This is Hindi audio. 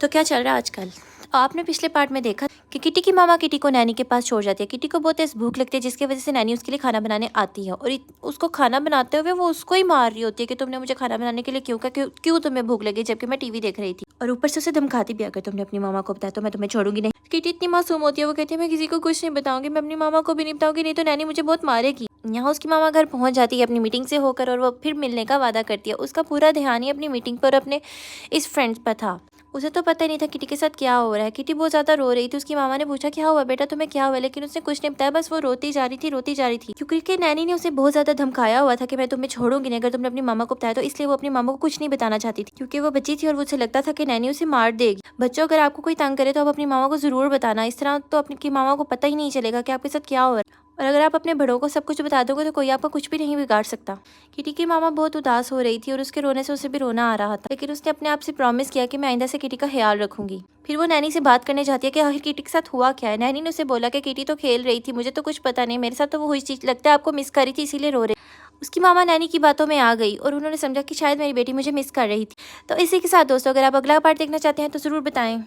तो क्या चल रहा है आजकल? आपने पिछले पार्ट में देखा कि किटी की मामा किटी को नैनी के पास छोड़ जाती है। किटी को बहुत तेज भूख लगती है जिसकी वजह से नैनी उसके लिए खाना बनाने आती है और उसको खाना बनाते हुए वो उसको ही मार रही होती है कि तुमने मुझे खाना बनाने के लिए क्यों कहा, क्यों तुम्हें भूख लगी जबकि मैं टीवी देख रही थी। और ऊपर से उसे धमकाती भी, अगर तुमने अपनी मामा को बताया तो मैं तुम्हें छोड़ूंगी नहीं। किटी इतनी मासूम होती है, वो कहती है मैं किसी को कुछ नहीं बताऊंगी, मैं अपनी मामा को भी नहीं बताऊंगी, नहीं तो नैनी मुझे बहुत मारेगी। यहाँ उसकी मामा घर पहुंच जाती है अपनी मीटिंग से होकर और वो फिर मिलने का वादा करती है। उसका पूरा ध्यान ही अपनी मीटिंग पर अपने इस फ्रेंड्स पर था। उसे तो पता ही नहीं था किटी के साथ क्या हो रहा है। किटी बहुत ज़्यादा रो रही थी। उसकी मामा ने पूछा क्या हुआ बेटा, तुम्हें क्या हुआ, लेकिन उसने कुछ नहीं बताया, बस वो रोती जा रही थी क्योंकि नैनी ने उसे बहुत ज़्यादा धमकाया हुआ था कि मैं तुम्हें छोड़ूंगी नहीं अगर तुमने अपनी मामा को बताया तो। इसलिए वो अपनी मामा को कुछ नहीं बताना चाहती थी क्योंकि वो बच्ची थी और उसे लगता था कि नैनी उसे मार देगी। बच्चों, अगर आपको कोई तंग करे तो आप अपनी मामा को ज़रूर बताना, इस तरह तो अपनी मामा को पता ही नहीं चलेगा कि आपके साथ क्या हो रहा है। और अगर आप अपने बड़ों को सब कुछ बता दोगे तो कोई आपका कुछ भी नहीं बिगाड़ सकता। किटी की मामा बहुत उदास हो रही थी और उसके रोने से उसे भी रोना आ रहा था, लेकिन उसने अपने आप से प्रॉमिस किया कि मैं आइंदा से किटी का ख्याल रखूंगी। फिर वो नैनी से बात करने जाती है कि आखिर किटी के साथ हुआ क्या है। नैनी ने उसे बोला कि किटी तो खेल रही थी, मुझे तो कुछ पता नहीं, मेरे साथ तो वो हुई चीज, लगता है आपको मिस कर रही थी इसीलिए रो रही। उसकी मामा नैनी की बातों में आ गई और उन्होंने समझा कि शायद मेरी बेटी मुझे मिस कर रही थी। तो इसी के साथ दोस्तों, अगर आप अगला पार्ट देखना चाहते हैं तो ज़रूर बताएं।